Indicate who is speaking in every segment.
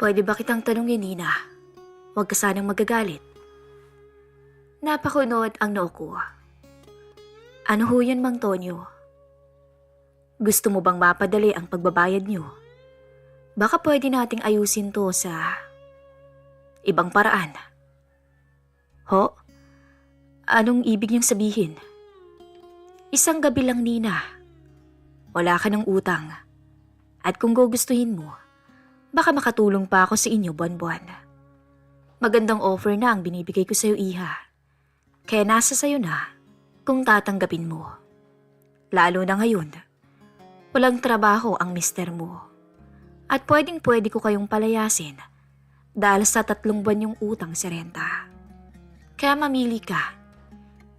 Speaker 1: Pwede ba kitang tanungin, Nina? Huwag ka sanang magagalit. Napakunot ang noo ko. Ano ho yun, Mang Tonyo? Gusto mo bang mapadali ang pagbabayad niyo? Baka pwede nating ayusin to sa ibang paraan. Ho? Anong ibig niyang sabihin? Isang gabi lang, Nina. Wala ka ng utang. At kung gugustuhin mo, baka makatulong pa ako sa inyo buwan-buwan. Magandang offer na ang binibigay ko sa iyo, Iha. Kaya nasa sayo na kung tatanggapin mo. Lalo na ngayon, walang trabaho ang mister mo. At pwedeng-pwede ko kayong palayasin dahil sa 3 buwan yung utang sa renta. Kaya mamili ka.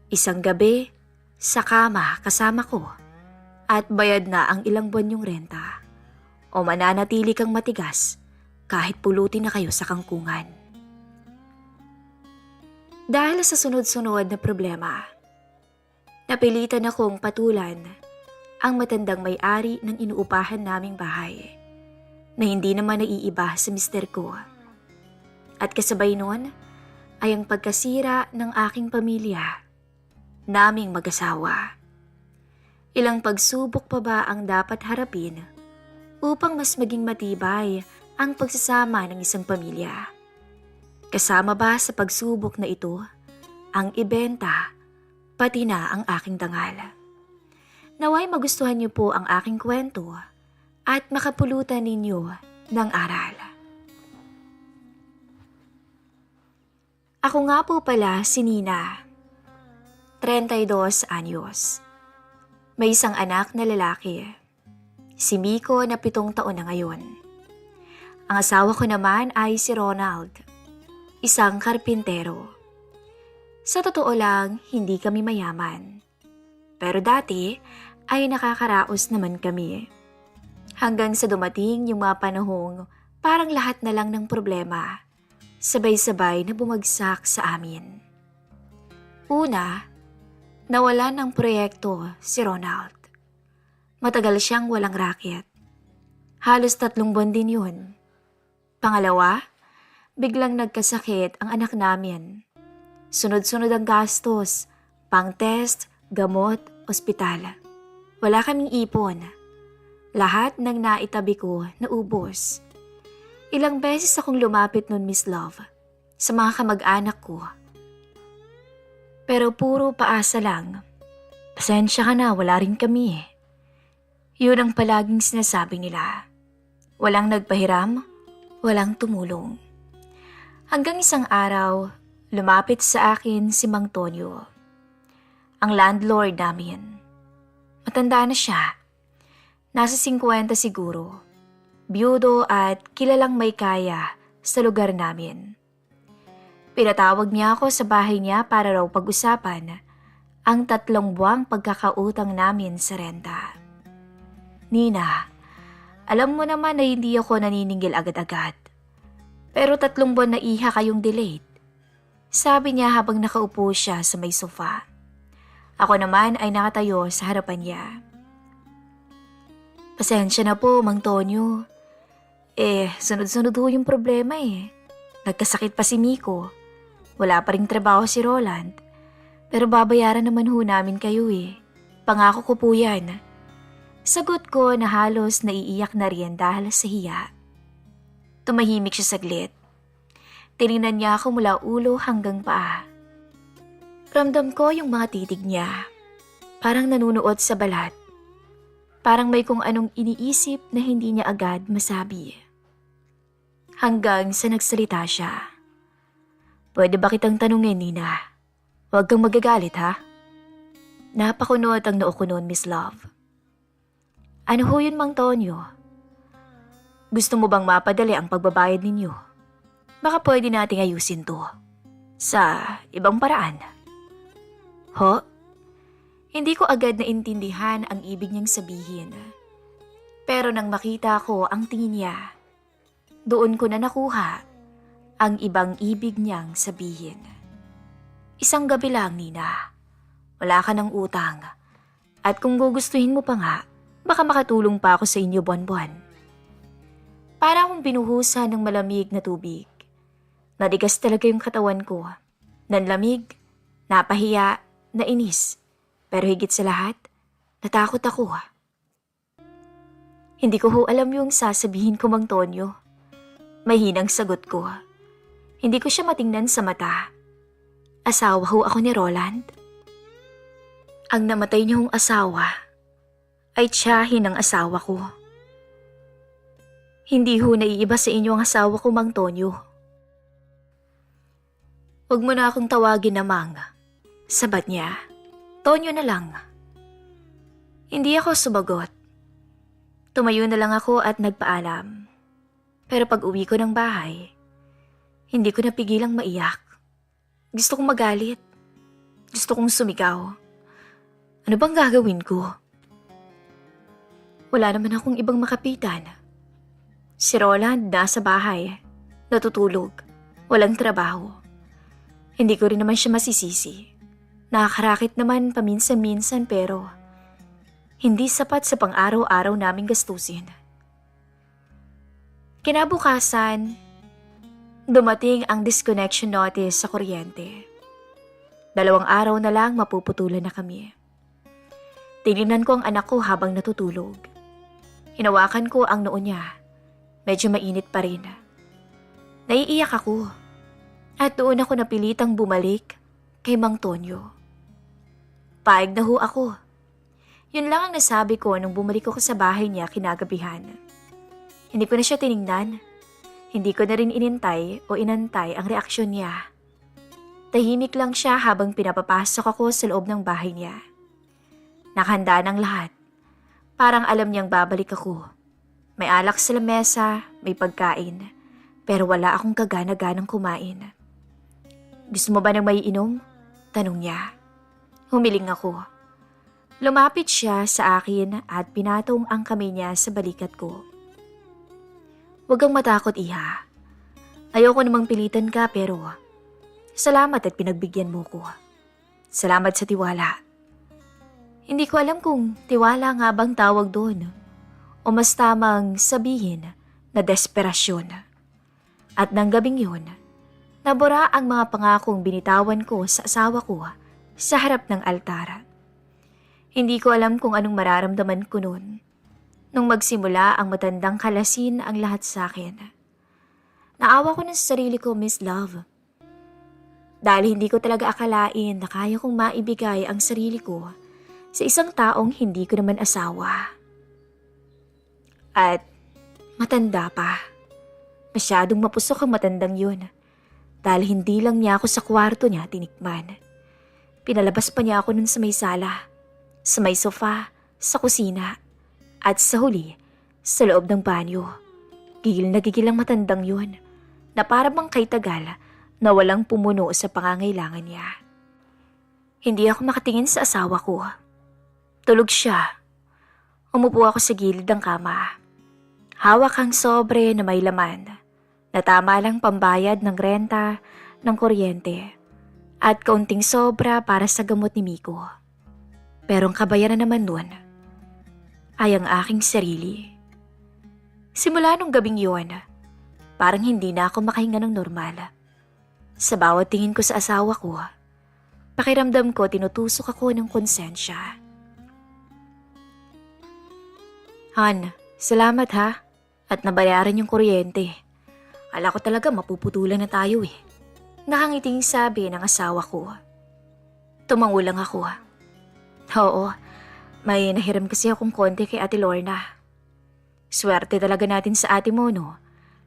Speaker 1: Isang gabi, sa kama kasama ko at bayad na ang ilang buwan yung renta. O mananatili kang matigas kahit pulutin na kayo sa kangkungan. Dahil sa sunod-sunod na problema, napilitan akong patulan ang matandang may-ari ng inuupahan naming bahay na hindi naman naiiba sa mister ko. At kasabay nun ay ang pagkasira ng aking pamilya, naming mag-asawa. Ilang pagsubok pa ba ang dapat harapin upang mas maging matibay ang pagsasama ng isang pamilya? Kasama ba sa pagsubok na ito ang ibenta, pati na ang aking dangal? Naway magustuhan niyo po ang aking kwento at makapulutan ninyo ng aral. Ako nga po pala si Nina, 32 anyos. May isang anak na lalaki, si Miko na 7 taon na ngayon. Ang asawa ko naman ay si Ronald, isang karpintero. Sa totoo lang, hindi kami mayaman. Pero dati ay nakakaraos naman kami. Hanggang sa dumating yung mga panahong parang lahat na lang ng problema, sabay-sabay na bumagsak sa amin. Una, nawalan ng proyekto si Ronald. Matagal siyang walang raket. Halos 3 buwan din yun. Pangalawa, biglang nagkasakit ang anak namin. Sunod-sunod ang gastos, pang-test, gamot, ospital. Wala kaming ipon. Lahat ng naitabi ko naubos. Ilang beses akong lumapit nun, Miss Love, sa mga kamag-anak ko. Pero puro paasa lang. Pasensya ka na, wala rin kami eh. Yun ang palaging sinasabi nila. Walang nagpahiram, walang tumulong. Hanggang isang araw, lumapit sa akin si Mang Tonyo, ang landlord namin. Matanda na siya. Nasa 50 siguro. Byudo at kilalang may kaya sa lugar namin. Pinatawag niya ako sa bahay niya para raw pag-usapan ang 3 buwang pagkakautang namin sa renta. Nina, alam mo naman na hindi ako naniningil agad-agad. Pero 3 buwan na iha kayong delayed. Sabi niya habang nakaupo siya sa may sofa. Ako naman ay nakatayo sa harapan niya. Pasensya na po, Mang Tonyo. Sunod-sunod ho yung problema eh. Nagkasakit pa si Miko. Wala pa ring trabaho si Roland. Pero babayaran naman ho namin kayo eh. Pangako ko po yan. Sagot ko na halos naiiyak na rin dahil sa hiya. Tumahimik siya saglit. Tinignan niya ako mula ulo hanggang paa. Ramdam ko yung mga titig niya. Parang nanunuot sa balat. Parang may kung anong iniisip na hindi niya agad masabi. Hanggang sa nagsalita siya. Pwede ba kitang tanungin, Nina? Huwag kang magagalit, ha? Napakunot ang noo ko noon, Miss Love. Ano ho yun, Mang Tonyo? Gusto mo bang mapadali ang pagbabayad ninyo? Baka pwede nating ayusin to sa ibang paraan. Ho? Hindi ko agad naintindihan ang ibig niyang sabihin. Pero nang makita ko ang tingin niya, doon ko na nakuha ang ibang ibig niyang sabihin. Isang gabi lang, Nina. Wala ka ng utang. At kung gugustuhin mo pa nga, baka makatulong pa ako sa inyo buwan-buwan. Para akong binuhusan ng malamig na tubig. Nadigas talaga yung katawan ko. Nanlamig, napahiya, nainis. Pero higit sa lahat, natakot ako. Hindi ko ho alam yung sasabihin ko, Mang Tonyo. Mahinang sagot ko. Hindi ko siya matingnan sa mata. Asawa ho ako ni Roland. Ang namatay niyong asawa ay tiyahin ng asawa ko. Hindi ho naiiba sa inyo ang asawa ko, Mang Tonyo. Huwag mo na akong tawagin na Mang. Sabat niya, Tonyo na lang. Hindi ako sumagot. Tumayo na lang ako at nagpaalam. Pero pag uwi ko ng bahay, hindi ko napigilang maiyak. Gusto kong magalit. Gusto kong sumigaw. Ano bang gagawin ko? Wala naman akong ibang makapitan. Si Roland nasa bahay, natutulog, walang trabaho. Hindi ko rin naman siya masisisi. Nakakarakit naman paminsan-minsan pero hindi sapat sa pang-araw-araw naming gastusin. Kinabukasan, dumating ang disconnection notice sa kuryente. 2 araw na lang mapuputulan na kami. Tinignan ko ang anak ko habang natutulog. Hinawakan ko ang noo niya. Medyo mainit pa rin. Naiiyak ako. At doon ako napilitang bumalik kay Mang Tonyo. Paig na ho ako. Yun lang ang nasabi ko nung bumalik ako sa bahay niya kinagabihan. Hindi ko na siya tiningnan. Hindi ko na rin inintay o inantay ang reaksyon niya. Tahimik lang siya habang pinapapasok ako sa loob ng bahay niya. Nakahanda ng lahat. Parang alam niyang babalik ako. May alak sa lamesa, may pagkain. Pero wala akong kagana-ganang kumain. Gusto mo ba ng maiinom? Tanong niya. Humiling ako. Lumapit siya sa akin at pinatong ang kamay niya sa balikat ko. Huwag kang matakot, Iha. Ayoko namang pilitan ka pero salamat at pinagbigyan mo ko. Salamat sa tiwala. Hindi ko alam kung tiwala nga bang tawag doon o mas tamang sabihin na desperasyon. At nang gabing yun, nabura ang mga pangakong binitawan ko sa asawa ko sa harap ng altar. Hindi ko alam kung anong mararamdaman ko noon nung magsimula ang matandang kalasin ang lahat sa akin. Naawa ko na sa sarili ko, Miss Love. Dahil hindi ko talaga akalain na kaya kong maibigay ang sarili ko sa isang taong hindi ko naman asawa. At matanda pa. Masyadong mapusok ang matandang yun dahil hindi lang niya ako sa kwarto niya tinikman. Pinalabas pa niya ako nun sa may sala, sa may sofa, sa kusina, at sa huli, sa loob ng banyo. Gigil na gigil ang matandang yun na para bang kay tagal na walang pumuno sa pangangailangan niya. Hindi ako makatingin sa asawa ko. Tulog siya. Umupo ako sa gilid ng kama. Hawak ang sobre na may laman na tama lang pambayad ng renta, ng kuryente, at kaunting sobra para sa gamot ni Miko. Pero ang kabayaran naman nun ay ang aking sarili. Simula nung gabing yun, parang hindi na ako makahinga ng normal. Sa bawat tingin ko sa asawa ko, pakiramdam ko tinutusok ako ng konsensya. Han, salamat ha, at nabayaran yung kuryente. Akala ko talaga mapuputulan na tayo eh. Nakangiting sabi ng asawa ko. Tumango lang ako. Oo, may nahiram kasi akong konti kay Ate Lorna. Swerte talaga natin sa ate mo, no?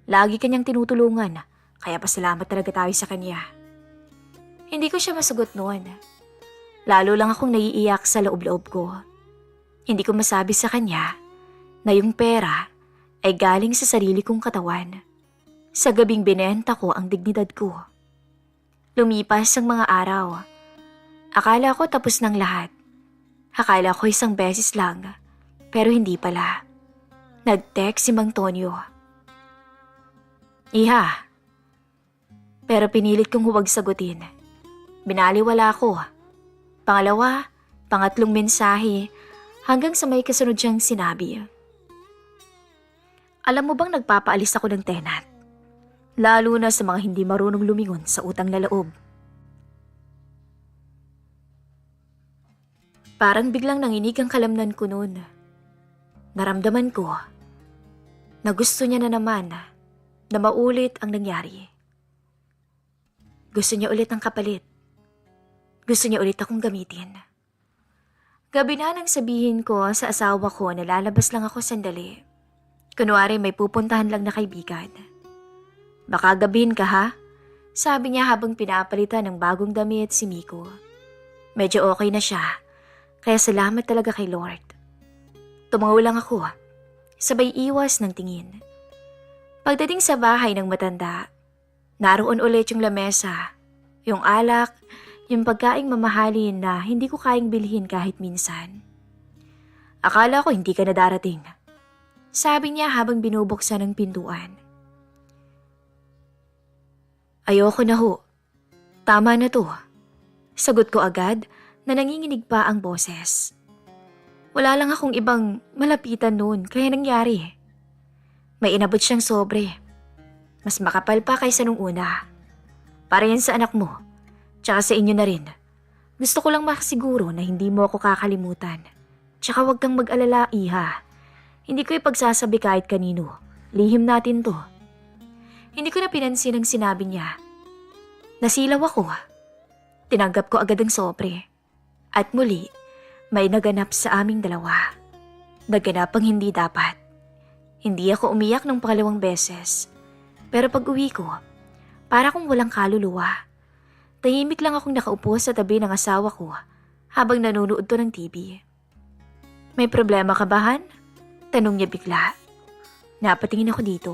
Speaker 1: Lagi kanyang tinutulungan, kaya pasalamat talaga tayo sa kanya. Hindi ko siya masagot noon. Lalo lang akong naiiyak sa loob-loob ko. Hindi ko masabi sa kanya na yung pera ay galing sa sarili kong katawan. Sa gabing binenta ko ang dignidad ko. Lumipas ang mga araw. Akala ko tapos ng lahat. Akala ko isang beses lang, pero hindi pala. Nag-text si Mang Tonyo. Iha. Pero pinilit kong huwag sagutin. Binaliwala ko. Pangalawa, pangatlong mensahe, hanggang sa may kasunod siyang sinabi. Alam mo bang nagpapaalis ako ng tenant? Lalo na sa mga hindi marunong lumingon sa utang na loob. Parang biglang nanginig ang kalamnan ko noon. Naramdaman ko na gusto niya na naman na maulit ang nangyari. Gusto niya ulit ang kapalit. Gusto niya ulit akong gamitin. Gabi na nang sabihin ko sa asawa ko na lalabas lang ako sandali. Kunwari may pupuntahan lang na kaibigan. Baka gabihin ka ha? Sabi niya habang pinapalitan ng bagong damit si Miko. Medyo okay na siya, kaya salamat talaga kay Lord. Tumango lang ako, sabay iwas ng tingin. Pagdating sa bahay ng matanda, naroon ulit yung lamesa, yung alak, yung pagkaing mamahalin na hindi ko kayang bilhin kahit minsan. Akala ko hindi ka na darating. Sabi niya habang binubuksan ang pintuan. Ayoko na ho. Tama na to. Sagot ko agad na nanginginig pa ang boses. Wala lang akong ibang malapitan noon kaya nangyari. May inabot siyang sobre. Mas makapal pa kaysa nung una. Para yan sa anak mo. Tsaka sa inyo na rin. Gusto ko lang makasiguro na hindi mo ako kakalimutan. Tsaka huwag kang mag-alala, iha. Hindi ko ipagsasabi kahit kanino. Lihim natin to. Hindi ko na pinansin ang sinabi niya. Nasilaw ako. Tinanggap ko agad ang sobre. At muli, may naganap sa aming dalawa. Naganap ang hindi dapat. Hindi ako umiyak ng pangalawang beses. Pero pag uwi ko, para kung walang kaluluwa. Tahimik lang akong nakaupo sa tabi ng asawa ko habang nanonood to ng TV. May problema ka ba, Han? Tanong niya bigla. Napatingin ako dito.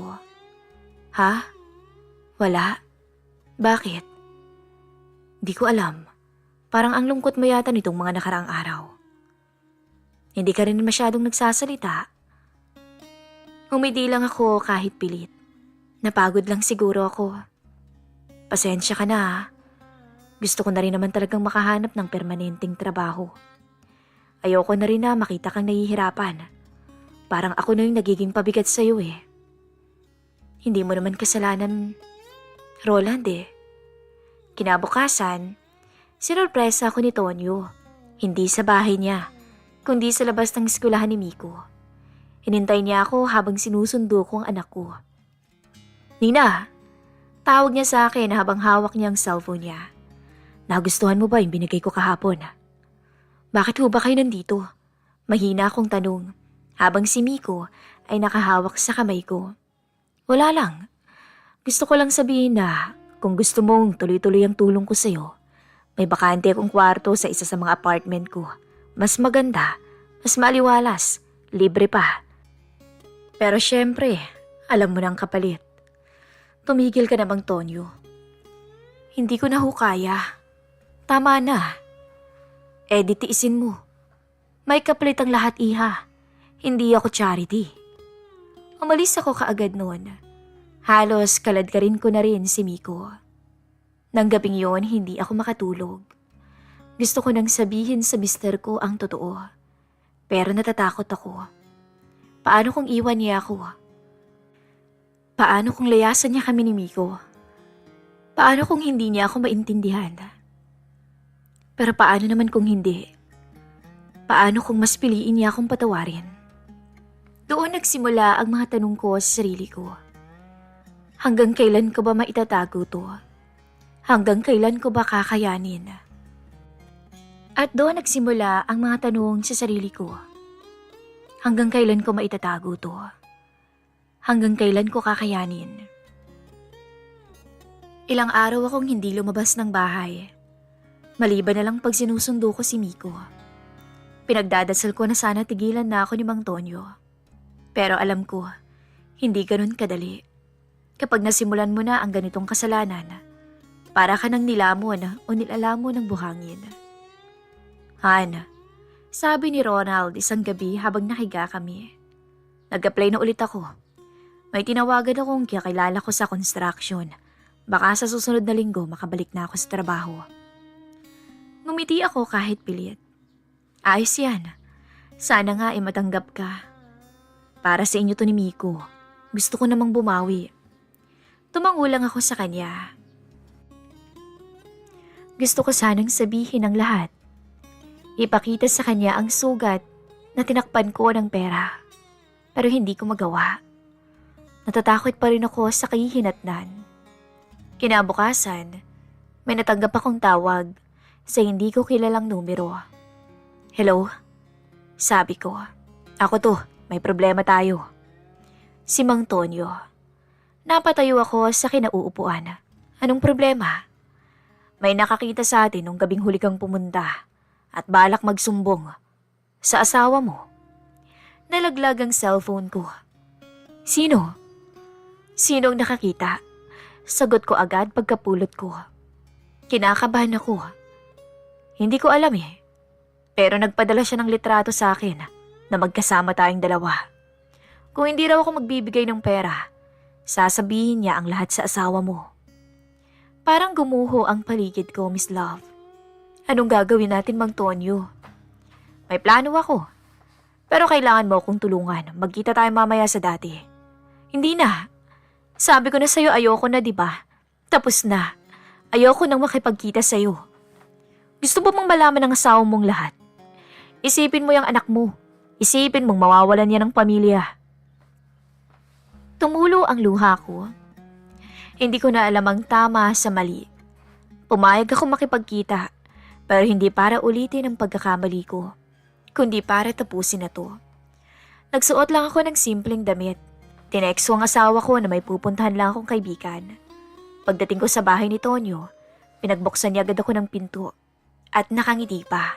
Speaker 1: Ha? Wala? Bakit? Di ko alam. Parang ang lungkot mo yata nitong mga nakaraang araw. Hindi ka rin masyadong nagsasalita. Umidi lang ako kahit pilit. Napagod lang siguro ako. Pasensya ka na ha. Gusto ko na rin naman talagang makahanap ng permanenteng trabaho. Ayoko na rin na makita kang nahihirapan. Parang ako na yung nagiging pabigat sa'yo eh. Hindi mo naman kasalanan, Roland eh. Kinabukasan, sinurpresa ako ni Tonyo. Hindi sa bahay niya, kundi sa labas ng eskwelahan ni Miko. Hinintay niya ako habang sinusundo ko ang anak ko. Nina, tawag niya sa akin habang hawak niya ang cellphone niya. Nagustuhan mo ba yung binigay ko kahapon? Bakit ho ba kayo nandito? Mahina akong tanong, habang si Miko ay nakahawak sa kamay ko. Wala lang. Gusto ko lang sabihin na kung gusto mong tuloy-tuloy ang tulong ko sa'yo, may bakante akong kwarto sa isa sa mga apartment ko. Mas maganda, mas maliwalas, libre pa. Pero syempre, alam mo nang kapalit. Tumigil ka na bang, Tonyo? Hindi ko na ho kaya. Tama na. Eh di tiisin mo. May kapalit ang lahat, iha. Hindi ako charity. Umalis ako kaagad noon. Halos kalad ka rin ko na rin si Miko. Nang gabing yon, hindi ako makatulog. Gusto ko nang sabihin sa mister ko ang totoo. Pero natatakot ako. Paano kung iwan niya ako? Paano kung layasan niya kami ni Miko? Paano kung hindi niya ako maintindihan? Pero paano naman kung hindi? Paano kung mas piliin niya akong patawarin? Doon nagsimula ang mga tanong ko sa sarili ko. Hanggang kailan ko ba maitatago to? Hanggang kailan ko ba kakayanin? At doon nagsimula ang mga tanong sa sarili ko. Hanggang kailan ko maitatago to? Hanggang kailan ko kakayanin? Ilang araw akong hindi lumabas ng bahay. Maliban na lang pag sinusundo ko si Miko. Pinagdadasal ko na sana tigilan na ako ni Mang Tonyo. Pero alam ko, hindi ganun kadali. Kapag nasimulan mo na ang ganitong kasalanan, para ka nang nilamon o nilalamon ng buhangin. Han, sabi ni Ronald isang gabi habang nahiga kami. Nag-apply na ulit ako. May tinawagan akong kakilala ko sa construction. Baka sa susunod na linggo makabalik na ako sa trabaho. Ngumiti ako kahit pilit. Ayos yan. Sana nga matanggap ka. Para sa inyo to ni Miko. Gusto ko namang bumawi. Tumango lang ako sa kanya. Gusto ko sanang sabihin ang lahat. Ipakita sa kanya ang sugat na tinakpan ko ng pera. Pero hindi ko magawa. Natatakot pa rin ako sa kahihinatnan. Kinabukasan, may natanggap akong tawag sa hindi ko kilalang numero. Hello? Sabi ko, ako to, may problema tayo. Si Mang Tonyo. Napatayo ako sa kinauupuan. Anong problema? May nakakita sa atin nung gabing huli kang pumunta at balak magsumbong sa asawa mo. Nalaglag ang cellphone ko. Sino? Sinong nakakita? Sagot ko agad pagkapulot ko. Kinakabahan ako. Hindi ko alam eh. Pero nagpadala siya ng litrato sa akin na magkasama tayong dalawa. Kung hindi raw ako magbibigay ng pera, sasabihin niya ang lahat sa asawa mo. Parang gumuho ang paligid ko, Miss Love. Anong gagawin natin, Mang Tonyo? May plano ako. Pero kailangan mo akong tulungan. Magkita tayo mamaya sa dati. Hindi na. Sabi ko na sa'yo ayoko na, diba? Tapos na. Ayoko nang makipagkita sa'yo. Gusto mo bang malaman ng asawa mong lahat? Isipin mo yung anak mo. Isipin mong mawawalan niya ng pamilya. Tumulo ang luha ko. Hindi ko na alam ang tama sa mali. Pumayag ako makipagkita, pero hindi para ulitin ang pagkakamali ko, kundi para tapusin na to. Nagsuot lang ako ng simpleng damit. Tinext ko ang asawa ko na may pupuntahan lang akong kaibigan. Pagdating ko sa bahay ni Tonyo, pinagbuksan niya agad ako ng pinto at nakangiti pa.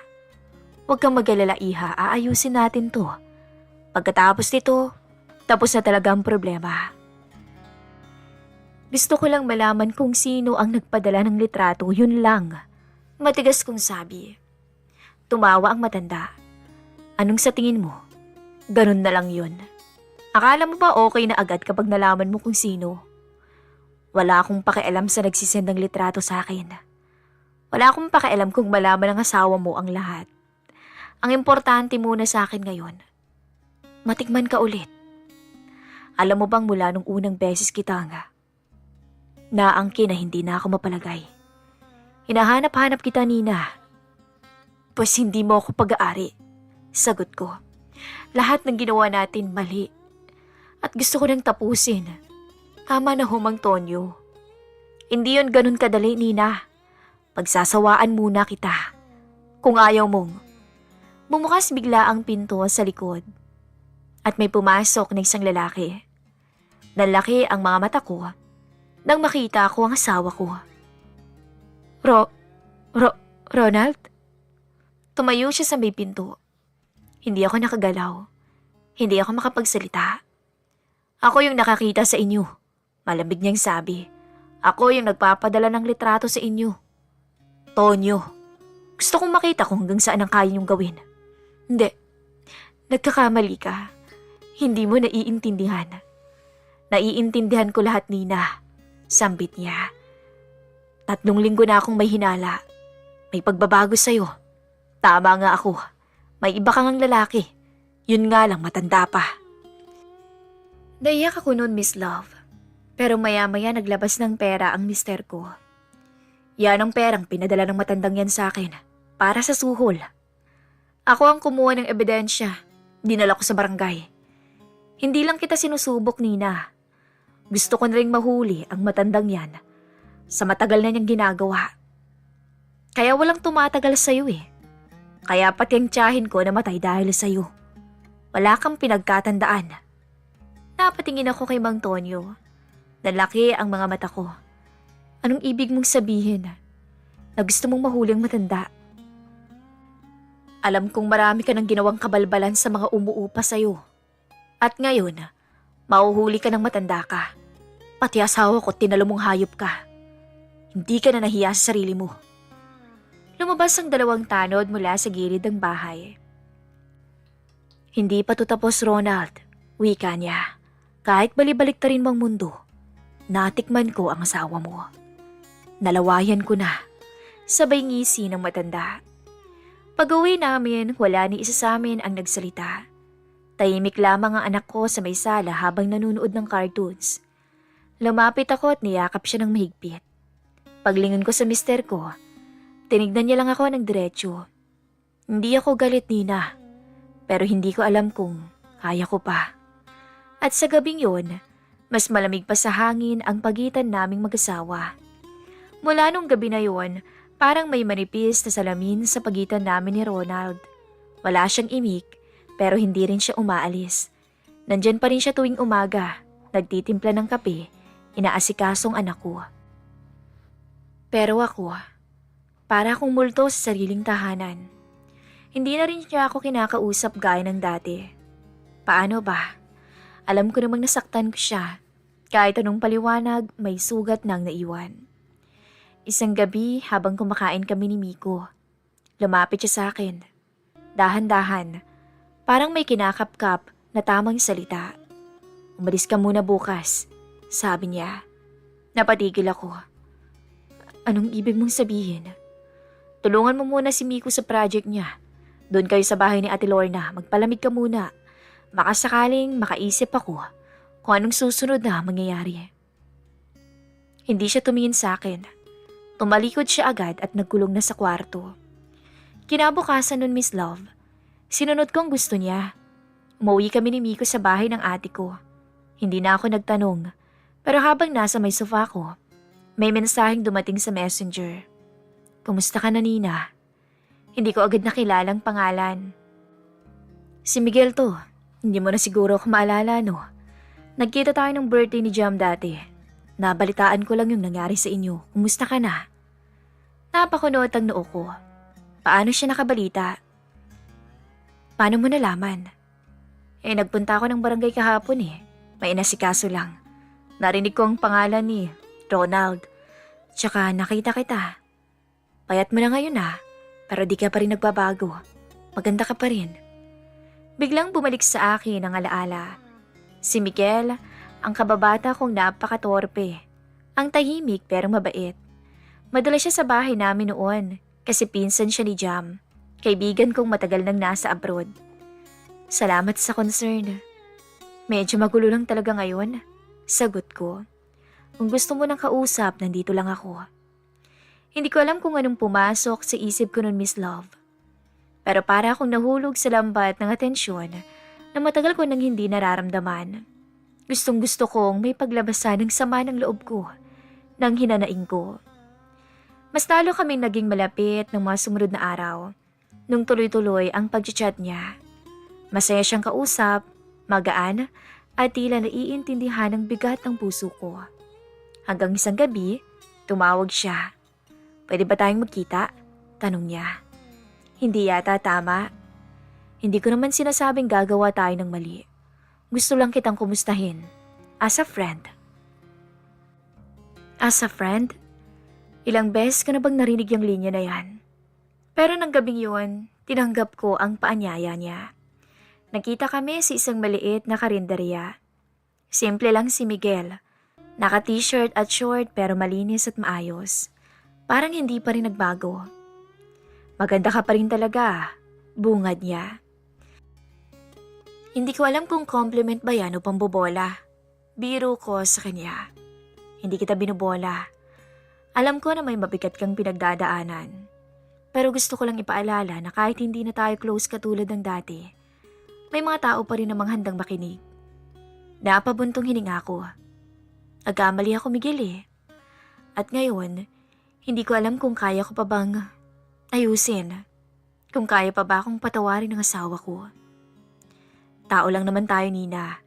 Speaker 1: Huwag kang mag-alala, iha, aayusin natin to. Pagkatapos nito, tapos na talaga ang problema. Gusto ko lang malaman kung sino ang nagpadala ng litrato, yun lang. Matigas kong sabi. Tumawa ang matanda. Anong sa tingin mo? Ganun na lang yun. Akala mo ba okay na agad kapag nalaman mo kung sino? Wala akong pakialam sa nagsisend ng litrato sa akin. Wala akong pakialam kung malaman ng asawa mo ang lahat. Ang importante muna sa akin ngayon, matikman ka ulit. Alam mo bang mula nung unang beses kita nga, naangkin na hindi na ako mapalagay. Hinahanap-hanap kita, Nina. Pues hindi mo ako pag-aari. Sagot ko. Lahat ng ginawa natin mali. At gusto ko nang tapusin. Tama na ho, Mang Tonyo. Hindi yon ganun kadali, Nina. Pagsasawaan muna kita. Kung ayaw mong. Bumukas bigla ang pinto sa likod. At may pumasok na isang lalaki. Nalaki ang mga mata ko nang makita ko ang asawa ko. Ronald? Tumayo siya sa may pinto. Hindi ako nakagalaw. Hindi ako makapagsalita. Ako yung nakakita sa inyo. Malamig niyang sabi. Ako yung nagpapadala ng litrato sa inyo. Tonyo, gusto kong makita kung hanggang saan ang kaya niyong gawin. Hindi. Nagkakamali ka. Hindi mo naiintindihan. Naiintindihan ko lahat, Nina. Sambit niya. 3 linggo na akong may hinala. May pagbabago sa'yo. Tama nga ako. May iba kang ang lalaki. Yun nga lang, matanda pa. Naiyak ako noon, Miss Love. Pero maya-maya naglabas ng pera ang mister ko. Yan ang perang pinadala ng matandang yan sa akin. Para sa suhol. Ako ang kumuha ng ebidensya. Dinala ko sa barangay. Hindi lang kita sinusubok, Nina. Gusto ko na ring mahuli ang matandang yan sa matagal na niyang ginagawa. Kaya walang tumatagal sa'yo eh. Kaya pati ang tiyahin ko namatay dahil sa'yo. Wala kang pinagkatandaan. Napatingin ako kay Mang Tonyo. Nalaki ang mga mata ko. Anong ibig mong sabihin? Na gusto mong mahuli ang matanda? Alam kong marami ka nang ginawang kabalbalan sa mga umuupa sa'yo. At ngayon, mauhuli ka ng matanda ka. Pati asawa ko tinalo mong hayop ka. Hindi ka na nahiya sa sarili mo. Lumabas ang 2 tanod mula sa gilid ng bahay. Hindi pa to tapos, Ronald. Wika niya. Kahit balibalik ta rin mang mundo, natikman ko ang asawa mo. Nalawayan ko na. Sabay ngisi ng matanda. Pag-uwi namin, wala ni isa sa amin ang nagsalita. Tahimik lamang ang anak ko sa may sala habang nanonood ng cartoons. Lumapit ako at niyakap siya ng mahigpit. Paglingon ko sa mister ko, tinignan niya lang ako ng diretsyo. Hindi ako galit, Nina, pero hindi ko alam kung kaya ko pa. At sa gabing yun, mas malamig pa sa hangin ang pagitan naming mag-asawa. Mula nung gabi na yun, parang may manipis na salamin sa pagitan namin ni Ronald. Wala siyang imik, pero hindi rin siya umaalis. Nandyan pa rin siya tuwing umaga, nagtitimpla ng kape, inaasikasong anak ko. Pero ako, para akong multo sa sariling tahanan. Hindi na rin niya ako kinakausap gaya ng dati. Paano ba? Alam ko namang nasaktan ko siya. Kahit anong paliwanag, may sugat nang naiwan. Isang gabi habang kumakain kami ni Miko, lumapit siya sa akin. Dahan-dahan, parang may kinakapkap na tamang salita. Umalis ka muna bukas, sabi niya. Napatigil ako. Anong ibig mong sabihin? Tulungan mo muna si Miko sa project niya. Doon kayo sa bahay ni Ate Lorna, magpalamig ka muna. Baka sakaling makaisip ako kung anong susunod na mangyayari. Hindi siya tumingin sa akin. Tumalikod siya agad at nagkulong na sa kwarto. Kinabukasan nun, Miss Love, sinunod ko ang gusto niya. Umuwi kami ni Miko sa bahay ng ate ko. Hindi na ako nagtanong, pero habang nasa may sofa ko, may mensaheng dumating sa messenger. Kumusta ka na, Nina? Hindi ko agad nakilalang pangalan. Si Miguel to. Hindi mo na siguro ako maalala, no? Nagkita tayo ng birthday ni Jam dati. Nabalitaan ko lang yung nangyari sa inyo. Kumusta ka na? Napakunot ang noo ko. Paano siya nakabalita? Paano mo nalaman? Nagpunta ako ng barangay kahapon eh. May inasikaso lang. Narinig ko ang pangalan ni Ronald. Tsaka nakita kita. Payat mo na ngayon pero di ka pa rin nagbabago. Maganda ka pa rin. Biglang bumalik sa akin ang alaala. Si Miguel, ang kababata kong napakatorpe. Ang tahimik pero mabait. Madala siya sa bahay namin noon kasi pinsan siya ni Jam, kaibigan kong matagal nang nasa abroad. Salamat sa concern. Medyo magulo lang talaga ngayon. Sagot ko. Kung gusto mo ng kausap, nandito lang ako. Hindi ko alam kung anong pumasok sa isip ko nun, Miss Love. Pero para akong nahulog sa lambat ng atensyon na matagal ko nang hindi nararamdaman. Gustong gusto kong may paglabasan ng sama ng loob ko nang hinanaing ko. Mas lalo kaming naging malapit ng mga sumunod na araw nung tuloy-tuloy ang pag-chat niya. Masaya siyang kausap, magaan at tila naiintindihan ang bigat ng puso ko. Hanggang isang gabi, tumawag siya. Pwede ba tayong magkita? Tanong niya. Hindi yata tama. Hindi ko naman sinasabing gagawa tayo ng mali. Gusto lang kitang kumustahin. As a friend. As a friend? Ilang beses ko na bang narinig yung linya na yan? Pero nang gabing yun, tinanggap ko ang paanyaya niya. Nakita kami sa isang maliit na karinderya. Simple lang si Miguel. Naka-t-shirt at short pero malinis at maayos. Parang hindi pa rin nagbago. Maganda ka pa rin talaga, bungad niya. Hindi ko alam kung compliment ba yan o pambobola. Biro ko sa kanya. Hindi kita binubola. Alam ko na may mabigat kang pinagdadaanan. Pero gusto ko lang ipaalala na kahit hindi na tayo close katulad ng dati, may mga tao pa rin namang handang makinig. Napabuntong hininga ko. Nagkamali ako, Miguel eh. At ngayon, hindi ko alam kung kaya ko pa bang ayusin. Kung kaya pa ba akong patawarin ng asawa ko. Tao lang naman tayo, Nina.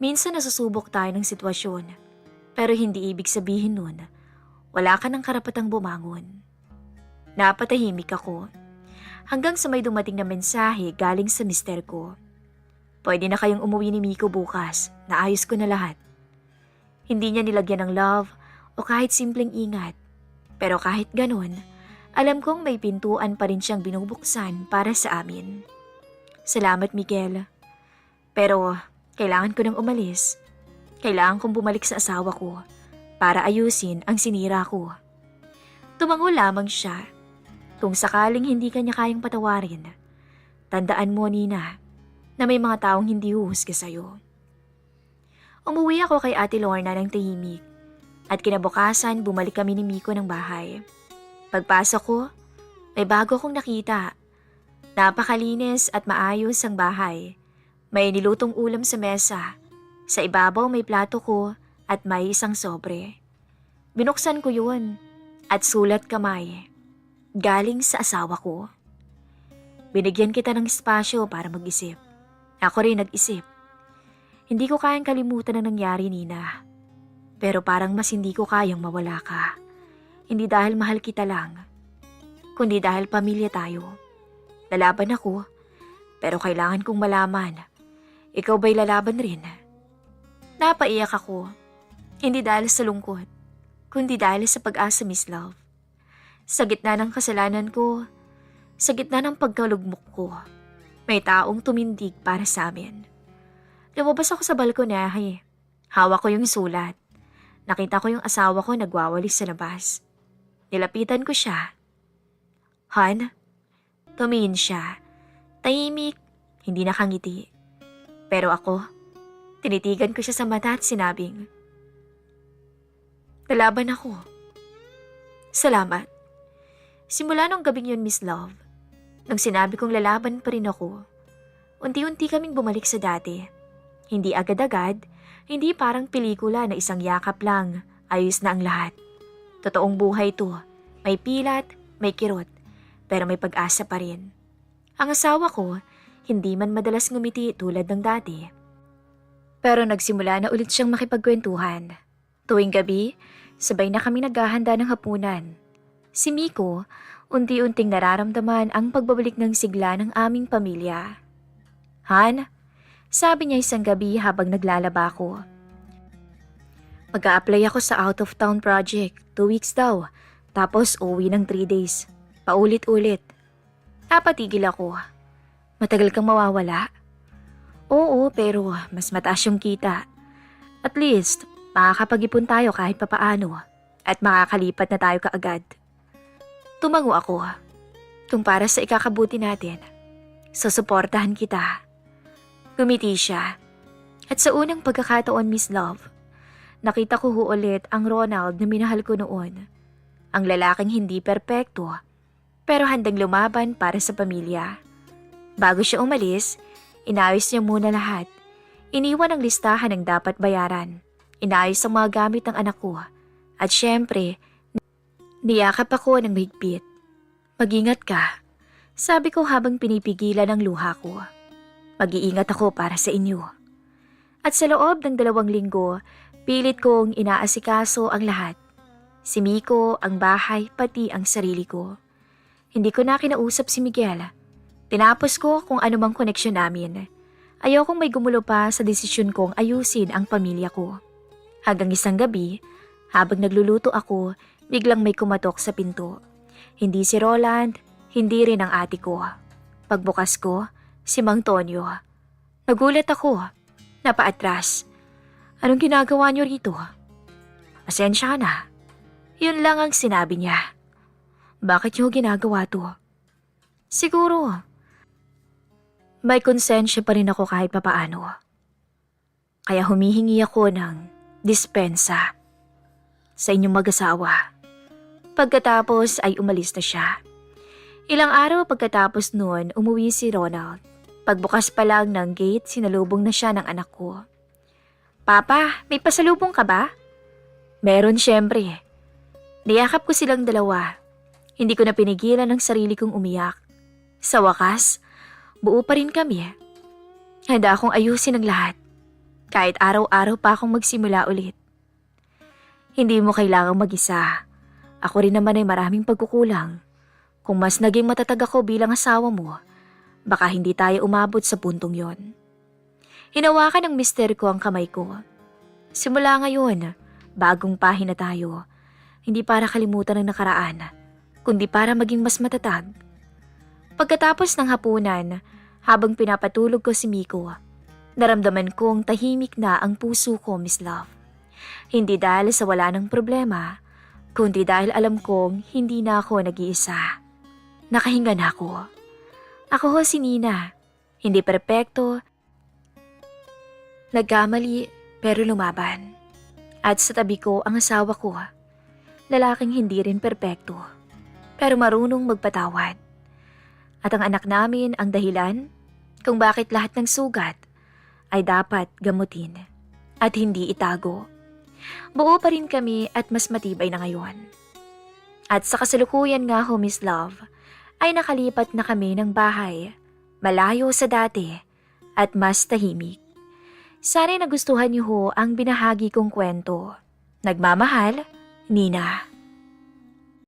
Speaker 1: Minsan nasusubok tayo ng sitwasyon. Pero hindi ibig sabihin nun, wala ka ng karapatang bumangon. Napatahimik ako. Hanggang sa may dumating na mensahe galing sa mister ko. Pwede na kayong umuwi ni Miko bukas. Naayos ko na lahat. Hindi niya nilagyan ng love o kahit simpleng ingat. Pero kahit ganun, alam kong may pintuan pa rin siyang binubuksan para sa amin. Salamat, Miguel. Pero kailangan ko nang umalis. Kailangan kong bumalik sa asawa ko para ayusin ang sinira ko. Tumango lamang siya. Kung sakaling hindi kanya kayang patawarin, tandaan mo, Nina, na may mga taong hindi huhusga sa'yo. Umuwi ako kay Ate Lorna ng tahimik at kinabukasan bumalik kami ni Miko ng bahay. Pagpasok ko, may bago akong nakita. Napakalinis at maayos ang bahay. May nilutong ulam sa mesa. Sa ibabaw may plato ko at may isang sobre. Binuksan ko yun at sulat kamay. Galing sa asawa ko. Binigyan kita ng espasyo para mag-isip. Ako rin nag-isip. Hindi ko kayang kalimutan ang nangyari, Nina. Pero parang mas hindi ko kayang mawala ka. Hindi dahil mahal kita lang, kundi dahil pamilya tayo. Lalaban ako, pero kailangan kong malaman. Ikaw ba'y lalaban rin? Napaiyak ako. Hindi dahil sa lungkot, kundi dahil sa pag-asa, Miss Love. Sa gitna ng kasalanan ko, sa gitna ng pagkalugmok ko, may taong tumindig para sa amin. Lumabas ako sa balkonahe. Hawak ko yung sulat. Nakita ko yung asawa ko nagwawalis sa labas. Nilapitan ko siya. Han? Tumingin siya. Tahimik, hindi nakangiti. Pero ako, tinitigan ko siya sa mata at sinabing, "Lalaban ako." Salamat. Simula nung gabing yun, Miss Love, nang sinabi kong lalaban pa rin ako, unti-unti kaming bumalik sa dati. Hindi agad-agad, hindi parang pelikula na isang yakap lang, ayos na ang lahat. Totoong buhay to, may pilat, may kirot, pero may pag-asa pa rin. Ang asawa ko, hindi man madalas ngumiti tulad ng dati. Pero nagsimula na ulit siyang makipagkwentuhan. Tuwing gabi, sabay na kami naghahanda ng hapunan. Si Miko, unti-unting nararamdaman ang pagbabalik ng sigla ng aming pamilya. Han, sabi niya isang gabi habang naglalaba ako. Mag-a-apply ako sa out-of-town project, 2 weeks daw, tapos uwi ng 3 days. Paulit-ulit. Napatigil ako. Matagal kang mawawala? Oo, pero mas mataas yung kita. At least, makakapag-ipon tayo kahit papaano at makakalipat na tayo kaagad. Tumango ako. Kung para sa ikakabuti natin, susuportahan kita. Gumiti siya. At sa unang pagkakataon, Miss Love, nakita ko ulit ang Ronald na minahal ko noon. Ang lalaking hindi perpekto, pero handang lumaban para sa pamilya. Bago siya umalis, inayos niya muna lahat. Iniwan ang listahan ng dapat bayaran. Inayos ang mga gamit ng anak ko. At syempre, niyakap ako ng mahigpit. Mag-ingat ka, sabi ko habang pinipigilan ang luha ko. Mag-iingat ako para sa inyo. At sa loob ng 2 linggo, pilit kong inaasikaso ang lahat. Si Miko, ang bahay, pati ang sarili ko. Hindi ko na kinausap si Miguel. Tinapos ko kung anumang koneksyon namin. Ayokong may gumulo pa sa desisyon kong ayusin ang pamilya ko. Hanggang isang gabi, habang nagluluto ako, biglang may kumatok sa pinto. Hindi si Roland, hindi rin ang ate ko. Pagbukas ko, si Mang Tonyo. Nagulat ako. Napaatras. Anong ginagawa niyo rito? Pasensya ka na. Yun lang ang sinabi niya. Bakit niyo ginagawa to? Siguro, may konsensya pa rin ako kahit papaano. Kaya humihingi ako ng dispensa sa inyong mag-asawa. Pagkatapos ay umalis na siya. Ilang araw pagkatapos noon, umuwi si Ronald. Pagbukas pa lang ng gate, sinalubong na siya ng anak ko. Papa, may pasalubong ka ba? Meron syempre. Niyakap ko silang dalawa. Hindi ko na pinigilan ang sarili kong umiyak. Sa wakas, buo pa rin kami. Handa akong ayusin ang lahat. Kahit araw-araw pa akong magsimula ulit. Hindi mo kailangang mag-isa. Ako rin naman ay maraming pagkukulang. Kung mas naging matatag ako bilang asawa mo, baka hindi tayo umabot sa puntong yon. Hinawakan ng mister ko ang kamay ko. Simula ngayon, bagong pahina tayo. Hindi para kalimutan ang nakaraan, kundi para maging mas matatag. Pagkatapos ng hapunan, habang pinapatulog ko si Miko, naramdaman kong tahimik na ang puso ko, Miss Love. Hindi dahil sa wala ng problema, kundi dahil alam kong hindi na ako nag-iisa. Nakahinga na ako. Ako ho si Nina, Hindi perpekto, nagkamali pero lumaban. At sa tabi ko ang asawa ko, lalaking hindi rin perpekto, pero marunong magpatawad. At ang anak namin ang dahilan kung bakit lahat ng sugat ay dapat gamutin at hindi itago. Buo pa rin kami at mas matibay na ngayon. At sa kasalukuyan nga ho, Miss Love, ay nakalipat na kami ng bahay, malayo sa dati at mas tahimik. Sana'y nagustuhan niyo ho ang binahagi kong kwento. Nagmamahal, Nina.